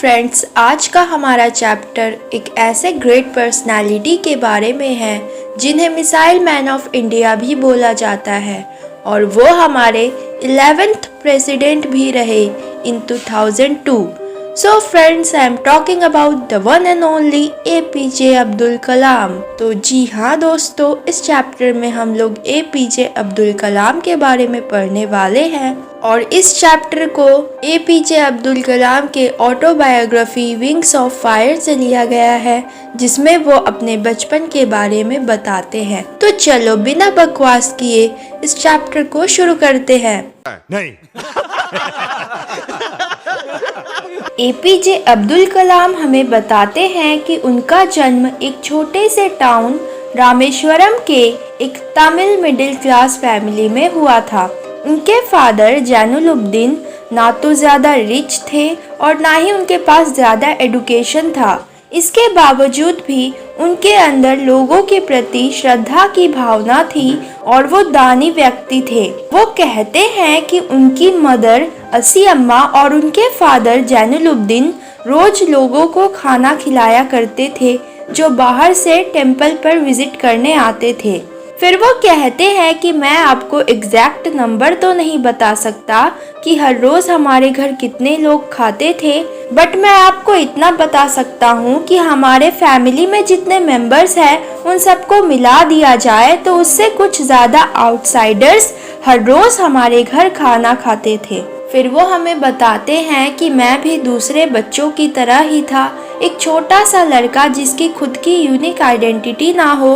Friends, आज का हमारा चैप्टर एक ऐसे ग्रेट पर्सनालिटी के बारे में है जिन्हें मिसाइल मैन ऑफ इंडिया भी बोला जाता है और वो हमारे 11th प्रेसिडेंट भी रहे in 2002। So friends, I am talking about the one and only APJ Abdul Kalam. तो जी हाँ दोस्तों, इस चैप्टर में हम लोग APJ अब्दुल कलाम के बारे में पढ़ने वाले हैं और इस चैप्टर को APJ अब्दुल कलाम के ऑटोबायोग्राफी विंग्स ऑफ फायर से लिया गया है, जिसमें वो अपने बचपन के बारे में बताते हैं। तो चलो बिना बकवास किए इस चैप्टर को शुरू करते हैं। नहीं। APJ अब्दुल कलाम हमें बताते हैं कि उनका जन्म एक छोटे से टाउन रामेश्वरम के एक तमिल मिडिल क्लास फैमिली में हुआ था। उनके फादर जैनुलुब्दीन ना तो ज़्यादा रिच थे और ना ही उनके पास ज़्यादा एडुकेशन था। इसके बावजूद भी उनके अंदर लोगों के प्रति श्रद्धा की भावना थी और वो दानी व्यक्ति थे। वो कहते हैं कि उनकी मदर असी अम्मा और उनके फादर जैनुलुब्दीन रोज लोगों को खाना खिलाया करते थे जो बाहर से टेम्पल पर विजिट करने आते थे। फिर वो कहते हैं कि मैं आपको एग्जैक्ट नंबर तो नहीं बता सकता कि हर रोज हमारे घर कितने लोग खाते थे, बट मैं आपको इतना बता सकता हूँ कि हमारे फैमिली में जितने मेंबर्स हैं उन सबको मिला दिया जाए तो उससे कुछ ज़्यादा आउटसाइडर्स हर रोज हमारे घर खाना खाते थे। फिर वो हमें बताते हैं कि मैं भी दूसरे बच्चों की तरह ही था, एक छोटा सा लड़का जिसकी खुद की यूनिक आइडेंटिटी ना हो,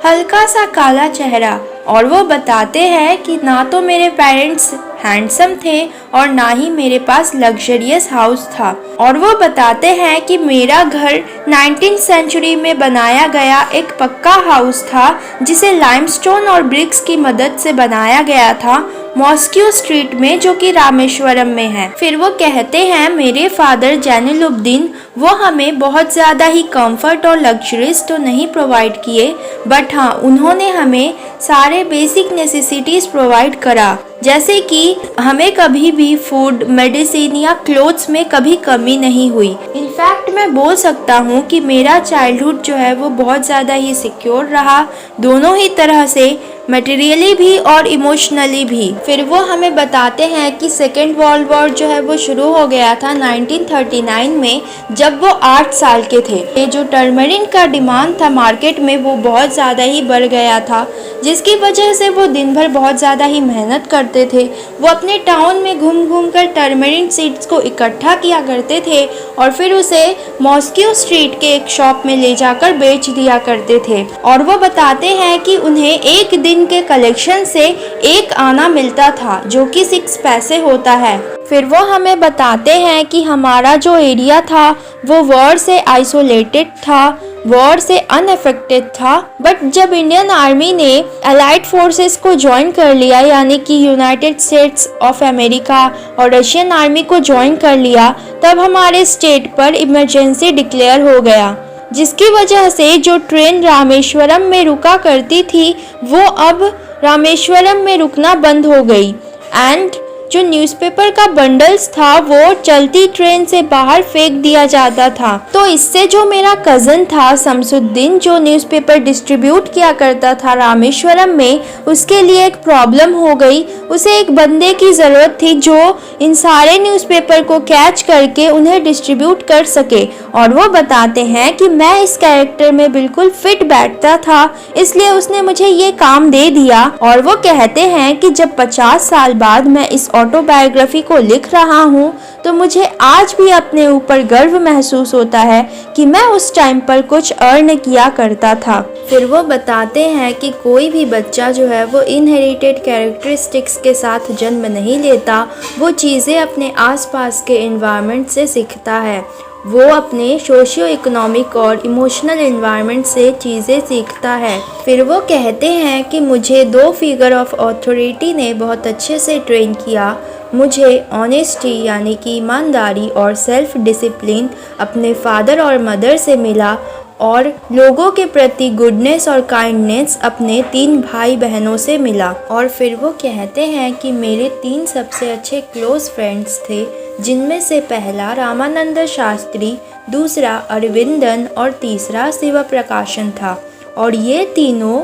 हल्का सा काला चेहरा। और वो बताते हैं कि ना तो मेरे पेरेंट्स हैंडसम थे और ना ही मेरे पास लग्जरियस हाउस था। और वो बताते हैं कि मेरा घर 19th सेंचुरी में बनाया गया एक पक्का हाउस था जिसे लाइमस्टोन और ब्रिक्स की मदद से बनाया गया था, मॉस्क्यू स्ट्रीट में, जो कि रामेश्वरम में है। फिर वो कहते हैं मेरे फादर जैनुलुब्दीन वो हमें बहुत ज़्यादा ही कंफर्ट और लग्जरीज तो नहीं प्रोवाइड किए, बट हाँ उन्होंने हमें सारे बेसिक नेसेसिटीज़ प्रोवाइड करा, जैसे कि हमें कभी भी फूड, मेडिसिन या क्लोथ्स में कभी कमी नहीं हुई। इनफैक्ट मैं बोल सकता हूँ कि मेरा चाइल्डहुड जो है वो बहुत ज़्यादा ही सिक्योर रहा, दोनों ही तरह से, मटेरियली भी और इमोशनली भी। फिर वो हमें बताते हैं कि सेकेंड वर्ल्ड वॉर जो है वो शुरू हो गया था 1939 में, जब वो 8 साल के थे। ये जो टर्मरिन का डिमांड था मार्केट में वो बहुत ज़्यादा ही बढ़ गया था, जिसकी वजह से वो दिन भर बहुत ज़्यादा ही मेहनत करते थे। वो अपने टाउन में घूम घूम कर टर्मरिन सीड्स को इकट्ठा किया करते थे और फिर उसे मॉस्क्यू स्ट्रीट के एक शॉप में ले जाकर बेच दिया करते थे। और वो बताते हैं कि उन्हें एक दिन के कलेक्शन से एक आना मिलता था, जो कि 6 पैसे होता है। फिर वो हमें बताते हैं कि हमारा जो एरिया था वो वॉर से आइसोलेटेड था, वॉर से अनअफेक्टेड था, बट जब इंडियन आर्मी ने अलाइड फोर्सेस को ज्वाइन कर लिया, यानी कि यूनाइटेड स्टेट्स ऑफ अमेरिका और रशियन आर्मी को ज्वाइन कर लिया, तब हमारे स्टेट पर इमरजेंसी डिक्लेयर हो गया, जिसकी वजह से जो ट्रेन रामेश्वरम में रुका करती थी वो अब रामेश्वरम में रुकना बंद हो गई एंड जो न्यूज़पेपर का बंडल्स था वो चलती ट्रेन से बाहर फेंक दिया जाता था। तो इससे जो मेरा कज़न था शमसुद्दीन, जो न्यूज़पेपर डिस्ट्रीब्यूट किया करता था रामेश्वरम में, उसके लिए एक प्रॉब्लम हो गई। उसे एक बंदे की ज़रूरत थी जो इन सारे न्यूज़पेपर को कैच करके उन्हें डिस्ट्रीब्यूट कर सके। और वो बताते हैं कि मैं इस कैरेक्टर में बिल्कुल फिट बैठता था, इसलिए उसने मुझे ये काम दे दिया। और वो कहते हैं कि जब 50 साल बाद मैं इस ऑटोबायोग्राफी को लिख रहा हूँ तो मुझे आज भी अपने ऊपर गर्व महसूस होता है कि मैं उस टाइम पर कुछ अर्न किया करता था। फिर वो बताते हैं कि कोई भी बच्चा जो है वो इनहेरिटेड कैरेक्टरिस्टिक्स के साथ जन्म नहीं लेता, वो चीज़ें अपने आसपास के एनवायरनमेंट से सीखता है, वो अपने सोशियो इकोनॉमिक और इमोशनल एनवायरनमेंट से चीज़ें सीखता है। फिर वो कहते हैं कि मुझे 2 फिगर ऑफ अथॉरिटी ने बहुत अच्छे से ट्रेन किया। मुझे ऑनेस्टी यानी कि ईमानदारी और सेल्फ डिसिप्लिन अपने फादर और मदर से मिला और लोगों के प्रति गुडनेस और काइंडनेस अपने 3 भाई बहनों से मिला। और फिर वो कहते हैं कि मेरे 3 सबसे अच्छे क्लोज फ्रेंड्स थे जिनमें से पहला रामानंद शास्त्री, दूसरा अरविंदन और तीसरा शिव प्रकाशन था। और ये तीनों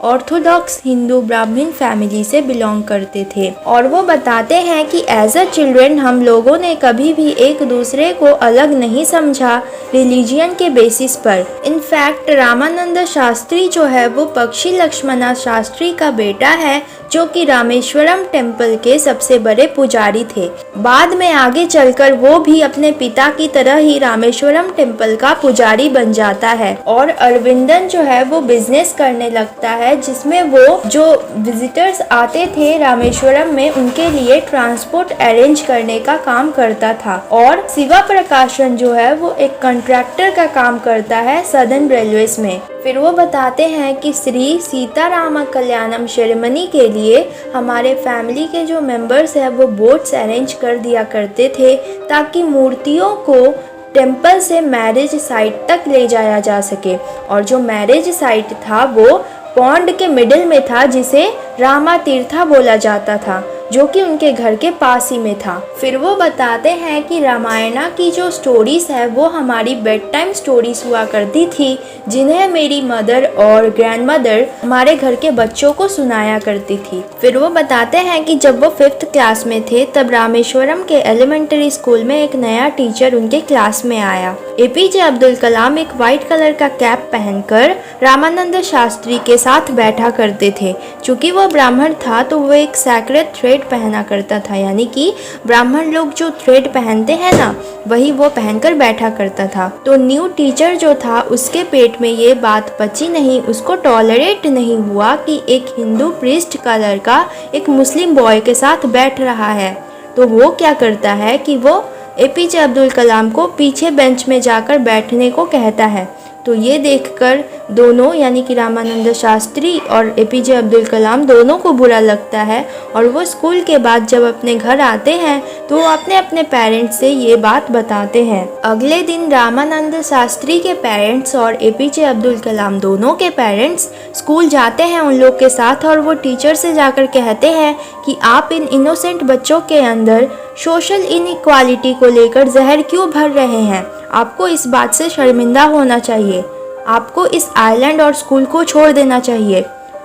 ऑर्थोडॉक्स हिंदू ब्राह्मण फैमिली से बिलोंग करते थे। और वो बताते हैं कि एज अ चिल्ड्रन हम लोगों ने कभी भी एक दूसरे को अलग नहीं समझा रिलीजियन के बेसिस पर। इनफैक्ट रामानंद शास्त्री जो है वो पक्षी लक्ष्मणा शास्त्री का बेटा है, जो कि रामेश्वरम टेम्पल के सबसे बड़े पुजारी थे। बाद में आगे चलकर वो भी अपने पिता की तरह ही रामेश्वरम टेम्पल का पुजारी बन जाता है। और अरविंदन जो है वो बिजनेस करने लगता है, जिसमें वो जो विजिटर्स आते थे रामेश्वरम में उनके लिए ट्रांसपोर्ट अरेंज करने का काम करता था। और शिवा प्रकाशन जो है वो एक कॉन्ट्रैक्टर का काम करता है सदर्न रेलवेज में। फिर वो बताते हैं कि श्री सीताराम कल्याणम सेरेमनी के लिए हमारे फैमिली के जो मेंबर्स हैं वो बोट्स अरेंज कर दिया करते थे, ताकि मूर्तियों को टेम्पल से मैरिज साइट तक ले जाया जा सके। और जो मैरिज साइट था वो पॉन्ड के मिडिल में था, जिसे रामा तीर्था बोला जाता था, जो कि उनके घर के पास ही में था। फिर वो बताते हैं कि रामायणा की जो स्टोरीज है वो हमारी बेड टाइम स्टोरीज हुआ करती थी, जिन्हें मेरी मदर और ग्रैंड मदर हमारे घर के बच्चों को सुनाया करती थी। फिर वो बताते हैं कि जब वो 5th क्लास में थे तब रामेश्वरम के एलिमेंट्री स्कूल में एक नया टीचर उनके क्लास में आया। एपीजे अब्दुल कलाम एक वाइट कलर का कैप पहनकर रामानंद शास्त्री के साथ बैठा करते थे। चूँकि वो ब्राह्मण था तो वो एक सैक्रेड थ्रेड पहना करता था, यानी कि ब्राह्मण लोग जो थ्रेड पहनते हैं ना, वही वो पहनकर बैठा करता था। तो न्यू टीचर जो था उसके पेट में ये बात पची नहीं, उसको टॉलरेट नहीं हुआ कि एक हिंदू प्रीस्ट का लड़का एक मुस्लिम बॉय के साथ बैठ रहा है। तो वो क्या करता है कि वो एपीजे अब्दुल कलाम को पीछे बेंच में जाकर बैठने को कहता है। तो ये देखकर दोनों, यानी कि रामानंद शास्त्री और एपीजे अब्दुल कलाम दोनों को बुरा लगता है। और वो स्कूल के बाद जब अपने घर आते हैं तो वो अपने अपने पेरेंट्स से ये बात बताते हैं। अगले दिन रामानंद शास्त्री के पेरेंट्स और एपीजे अब्दुल कलाम दोनों के पेरेंट्स स्कूल जाते हैं उन लोग के साथ, और वो टीचर से जाकर कहते हैं कि आप इन इनोसेंट बच्चों के अंदर सोशल इनइक्वालिटी को लेकर जहर क्यों भर रहे हैं। आपको इस बात से शर्मिंदा होना चाहिए, आपको इस आइलैंड और स्कूल को छोड़ देना चाहिए।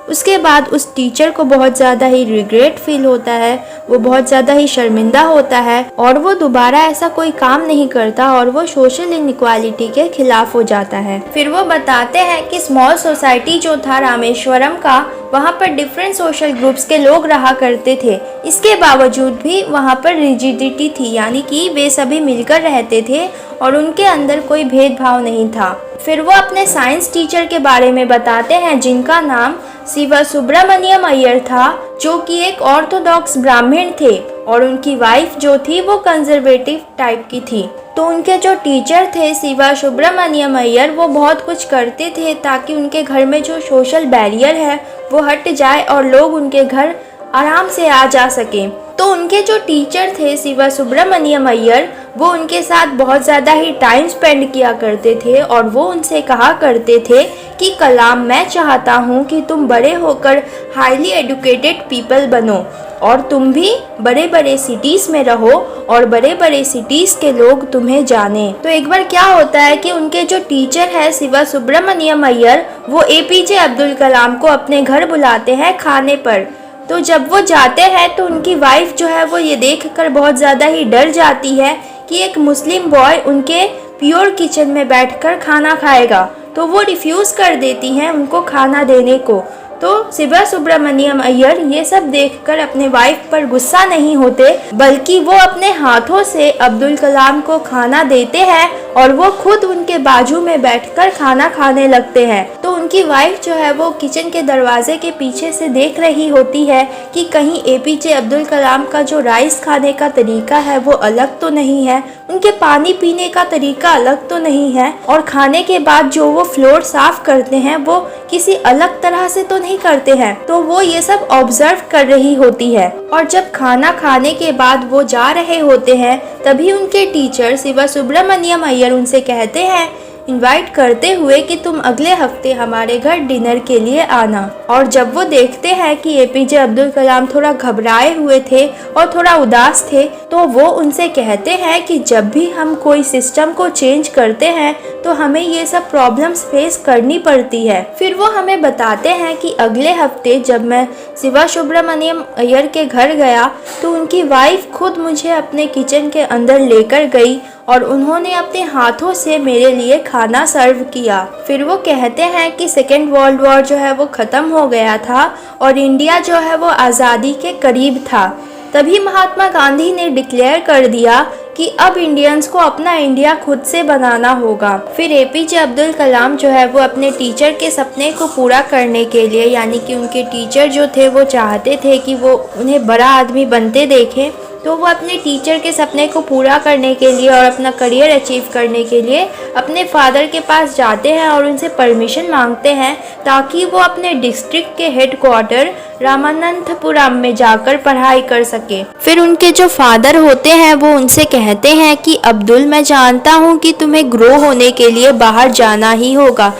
उसके बाद उस टीचर को बहुत ज़्यादा ही रिग्रेट फील होता है, वो बहुत ज़्यादा ही शर्मिंदा होता है और वो दोबारा ऐसा कोई काम नहीं करता और वो सोशल इनइक्वालिटी के खिलाफ हो जाता है। फिर वो बताते हैं कि स्मॉल सोसाइटी जो था रामेश्वरम का, वहाँ पर डिफरेंट सोशल ग्रुप्स के लोग रहा करते थे। इसके बावजूद भी वहाँ पर रिजिडिटी थी, यानी कि वे सभी मिलकर रहते थे और उनके अंदर कोई भेदभाव नहीं था। फिर वो अपने साइंस टीचर के बारे में बताते हैं जिनका नाम शिवा सुब्रमण्यम अय्यर था, जो कि एक ऑर्थोडॉक्स ब्राह्मण थे और उनकी वाइफ जो थी वो कंजर्वेटिव टाइप की थी। तो उनके जो टीचर थे शिवा सुब्रमण्यम अय्यर, वो बहुत कुछ करते थे ताकि उनके घर में जो सोशल बैरियर है वो हट जाए और लोग उनके घर आराम से आ जा सकें। तो उनके जो टीचर थे शिवा सुब्रमण्यम अय्यर, वो उनके साथ बहुत ज़्यादा ही टाइम स्पेंड किया करते थे और वो उनसे कहा करते थे कि कलाम, मैं चाहता हूँ कि तुम बड़े होकर हाईली एजुकेटेड पीपल बनो और तुम भी बड़े बड़े सिटीज़ में रहो और बड़े बड़े सिटीज़ के लोग तुम्हें जाने। तो एक बार क्या होता है कि उनके जो टीचर है शिवा सुब्रमण्यम अय्यर, वो एपीजे अब्दुल कलाम को अपने घर बुलाते हैं खाने पर। तो जब वो जाते हैं तो उनकी वाइफ जो है वो ये देखकर बहुत ज़्यादा ही डर जाती है कि एक मुस्लिम बॉय उनके प्योर किचन में बैठकर खाना खाएगा, तो वो रिफ्यूज़ कर देती हैं उनको खाना देने को। तो शिवा सुब्रमण्यम अय्यर ये सब देखकर अपने वाइफ पर गुस्सा नहीं होते, बल्कि वो अपने हाथों से अब्दुल कलाम को खाना देते हैं और वो खुद उनके बाजू में बैठकर खाना खाने लगते हैं। तो उनकी वाइफ जो है वो किचन के दरवाजे के पीछे से देख रही होती है कि कहीं एपीजे अब्दुल कलाम का जो राइस खाने का तरीका है वो अलग तो नहीं है, उनके पानी पीने का तरीका अलग तो नहीं है, और खाने के बाद जो वो फ्लोर साफ करते हैं वो किसी अलग तरह से तो नहीं करते हैं। तो वो ये सब ऑब्जर्व कर रही होती है और जब खाना खाने के बाद वो जा रहे होते हैं तभी उनके टीचर शिवा सुब्रमण्यम अय्यर उनसे कहते हैं इनवाइट करते हुए कि तुम अगले हफ्ते हमारे घर डिनर के लिए आना। और जब वो देखते हैं कि एपीजे अब्दुल कलाम थोड़ा घबराए हुए थे और थोड़ा उदास थे, तो वो उनसे कहते हैं कि जब भी हम कोई सिस्टम को चेंज करते हैं तो हमें ये सब प्रॉब्लम्स फेस करनी पड़ती है। फिर वो हमें बताते हैं कि अगले हफ्ते जब मैं शिवा सुब्रमण्यम अय्यर के घर गया तो उनकी वाइफ खुद मुझे अपने किचन के अंदर लेकर गई और उन्होंने अपने हाथों से मेरे लिए खाना सर्व किया। फिर वो कहते हैं कि सेकेंड वर्ल्ड वॉर जो है वो ख़त्म हो गया था और इंडिया जो है वो आज़ादी के करीब था। तभी महात्मा गांधी ने डिक्लेयर कर दिया कि अब इंडियंस को अपना इंडिया खुद से बनाना होगा। फिर एपीजे अब्दुल कलाम जो है वो अपने टीचर के सपने को पूरा करने के लिए, यानी कि उनके टीचर जो थे वो चाहते थे कि वो उन्हें बड़ा आदमी बनते देखें, तो वो अपने टीचर के सपने को पूरा करने के लिए और अपना करियर अचीव करने के लिए अपने फादर के पास जाते हैं और उनसे परमिशन मांगते हैं ताकि वो अपने डिस्ट्रिक्ट के हेडक्वार्टर रामानंतपुरम में जाकर पढ़ाई कर सके। फिर उनके जो फादर होते हैं वो उनसे कहते हैं कि अब्दुल, मैं जानता हूँ कि तुम्हें ग्रो होने के लिए बाहर जाना ही होगा।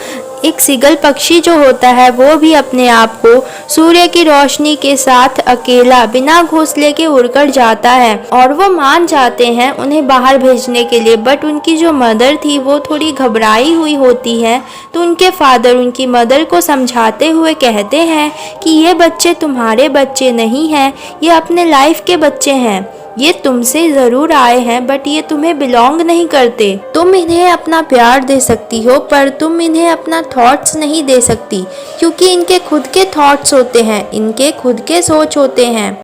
एक सीगल पक्षी जो होता है वो भी अपने आप को सूर्य की रोशनी के साथ अकेला बिना घोंसले के उड़कर जाता है और वो मान जाते हैं उन्हें बाहर भेजने के लिए। बट उनकी जो मदर थी वो थोड़ी घबराई हुई होती है, तो उनके फादर उनकी मदर को समझाते हुए कहते हैं कि ये बच्चे तुम्हारे बच्चे नहीं हैं, ये अपने लाइफ के बच्चे हैं। ये तुमसे ज़रूर आए हैं बट ये तुम्हें बिलोंग नहीं करते। तुम इन्हें अपना प्यार दे सकती हो पर तुम इन्हें अपना थॉट्स नहीं दे सकती, क्योंकि इनके खुद के थॉट्स होते हैं, इनके खुद के सोच होते हैं।